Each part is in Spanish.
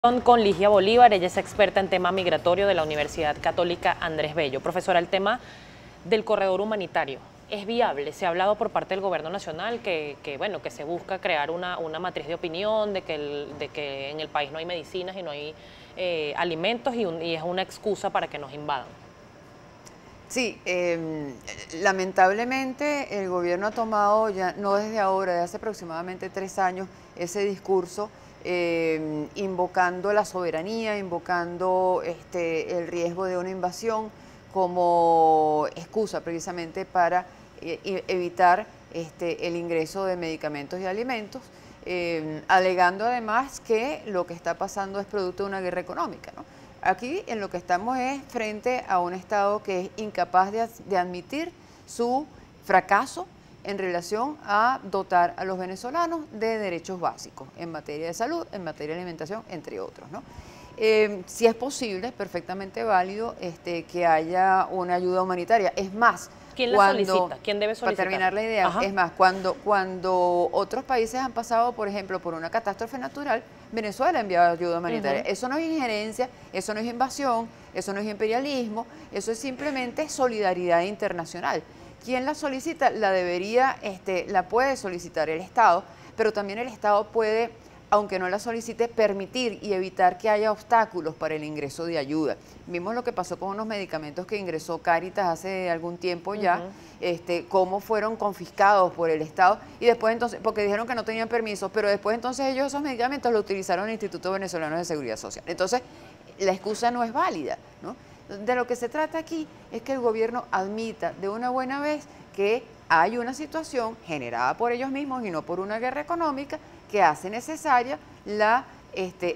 Con Ligia Bolívar, ella es experta en tema migratorio de la Universidad Católica Andrés Bello. Profesora, el tema del corredor humanitario, ¿es viable? Se ha hablado por parte del gobierno nacional bueno, que se busca crear una matriz de opinión de que en el país no hay medicinas y no hay alimentos y es una excusa para que nos invadan. Sí, lamentablemente el gobierno ha tomado ya, no desde ahora, desde hace aproximadamente 3 años, ese discurso invocando la soberanía, invocando el riesgo de una invasión como excusa precisamente para evitar el ingreso de medicamentos y alimentos, alegando además que lo que está pasando es producto de una guerra económica, ¿no? Aquí en lo que estamos es frente a un Estado que es incapaz de admitir su fracaso en relación a dotar a los venezolanos de derechos básicos en materia de salud, en materia de alimentación, entre otros, ¿no? Si es posible, es perfectamente válido que haya una ayuda humanitaria. Es más, ¿quién la solicita? ¿Quién debe solicitar? Para terminar la idea, es más, cuando otros países han pasado, por ejemplo, por una catástrofe natural, Venezuela ha enviado ayuda humanitaria. Eso no es injerencia, eso no es invasión, eso no es imperialismo, eso es simplemente solidaridad internacional. ¿Quién la solicita? La puede solicitar el Estado, pero también el Estado puede, aunque no la solicite, permitir y evitar que haya obstáculos para el ingreso de ayuda. Vimos lo que pasó con unos medicamentos que ingresó Cáritas hace algún tiempo ya, cómo fueron confiscados por el Estado y después entonces, porque dijeron que no tenían permiso, pero después entonces ellos esos medicamentos los utilizaron en el Instituto Venezolano de Seguridad Social. Entonces, la excusa no es válida, ¿no? De lo que se trata aquí es que el gobierno admita de una buena vez que hay una situación generada por ellos mismos y no por una guerra económica que hace necesaria la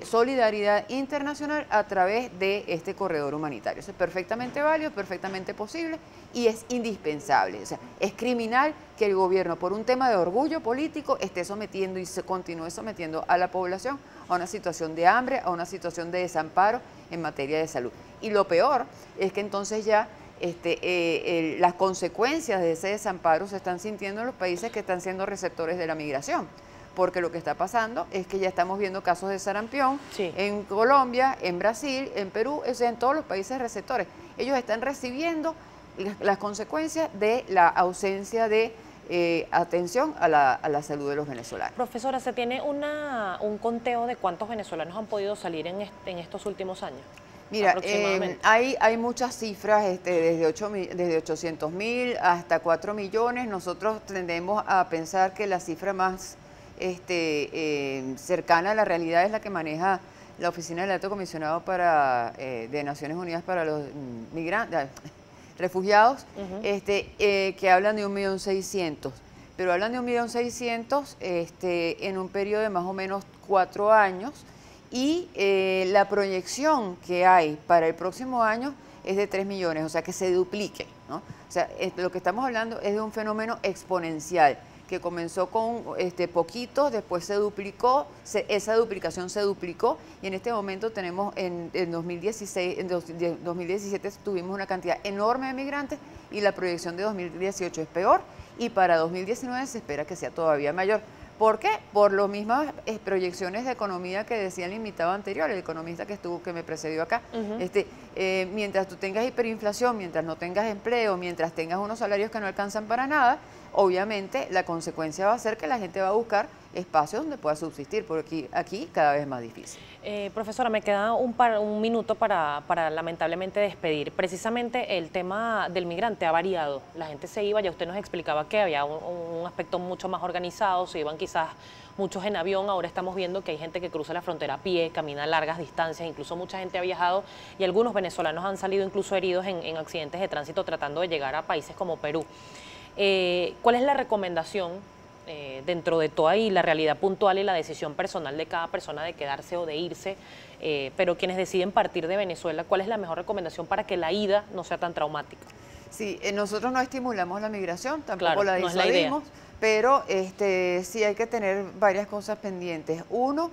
solidaridad internacional a través de este corredor humanitario. Eso es perfectamente válido, perfectamente posible y es indispensable. O sea, es criminal que el gobierno, por un tema de orgullo político, esté sometiendo y se continúe sometiendo a la población a una situación de hambre, a una situación de desamparo en materia de salud. Y lo peor es que entonces ya las consecuencias de ese desamparo se están sintiendo en los países que están siendo receptores de la migración. Porque lo que está pasando es que ya estamos viendo casos de sarampión en Colombia, en Brasil, en Perú, o sea, en todos los países receptores. Ellos están recibiendo las consecuencias de la ausencia de atención a la salud de los venezolanos. Profesora, ¿se tiene un conteo de cuántos venezolanos han podido salir en estos últimos años? Mira, hay muchas cifras, desde 800.000 hasta 4 millones. Nosotros tendemos a pensar que la cifra más cercana a la realidad es la que maneja la Oficina del Alto Comisionado de Naciones Unidas para los migrantes, refugiados, que hablan de 1.600.000, pero hablan de 1.600.000 en un periodo de más o menos 4 años y la proyección que hay para el próximo año es de 3 millones, o sea que se duplique, ¿no? O sea, lo que estamos hablando es de un fenómeno exponencial que comenzó con poquitos, después se duplicó, esa duplicación se duplicó y en este momento tenemos en 2017 tuvimos una cantidad enorme de migrantes y la proyección de 2018 es peor y para 2019 se espera que sea todavía mayor. ¿Por qué? Por las mismas proyecciones de economía que decía el invitado anterior, el economista que me precedió acá. Mientras tú tengas hiperinflación, mientras no tengas empleo, mientras tengas unos salarios que no alcanzan para nada, obviamente la consecuencia va a ser que la gente va a buscar espacios donde pueda subsistir, porque aquí cada vez es más difícil. Profesora, me queda un minuto para lamentablemente despedir. Precisamente el tema del migrante ha variado. La gente se iba, ya usted nos explicaba que había un aspecto mucho más organizado, se iban quizás muchos en avión, ahora estamos viendo que hay gente que cruza la frontera a pie, camina largas distancias, incluso mucha gente ha viajado y algunos venezolanos han salido incluso heridos en accidentes de tránsito tratando de llegar a países como Perú. ¿Cuál es la recomendación dentro de toda y la realidad puntual y la decisión personal de cada persona de quedarse o de irse, pero quienes deciden partir de Venezuela, cuál es la mejor recomendación para que la ida no sea tan traumática? Sí, nosotros no estimulamos la migración, tampoco claro, la disuadimos, no es pero sí hay que tener varias cosas pendientes. Uno,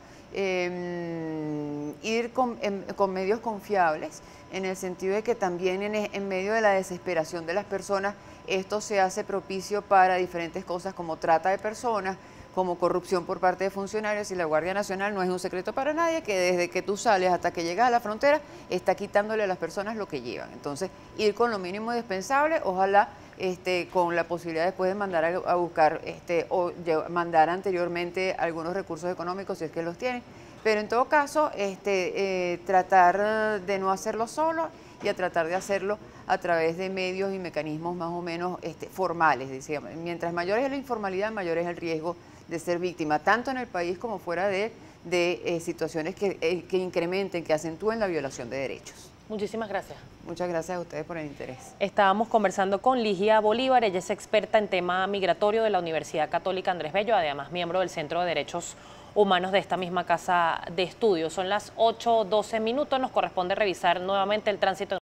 ir con medios confiables, en el sentido de que también en medio de la desesperación de las personas, esto se hace propicio para diferentes cosas como trata de personas, como corrupción por parte de funcionarios, y la Guardia Nacional no es un secreto para nadie que desde que tú sales hasta que llegas a la frontera está quitándole a las personas lo que llevan. Entonces, ir con lo mínimo indispensable, ojalá con la posibilidad después de mandar a buscar mandar anteriormente algunos recursos económicos si es que los tienen, pero en todo caso tratar de no hacerlo solo y a tratar de hacerlo a través de medios y mecanismos más o menos formales. Decíamos. Mientras mayor es la informalidad, mayor es el riesgo de ser víctima, tanto en el país como fuera de situaciones que incrementen, que acentúen la violación de derechos. Muchísimas gracias. Muchas gracias a ustedes por el interés. Estábamos conversando con Ligia Bolívar, ella es experta en tema migratorio de la Universidad Católica Andrés Bello, además miembro del Centro de Derechos Humanos de esta misma casa de estudios. Son las 8:12 minutos, nos corresponde revisar nuevamente el tránsito.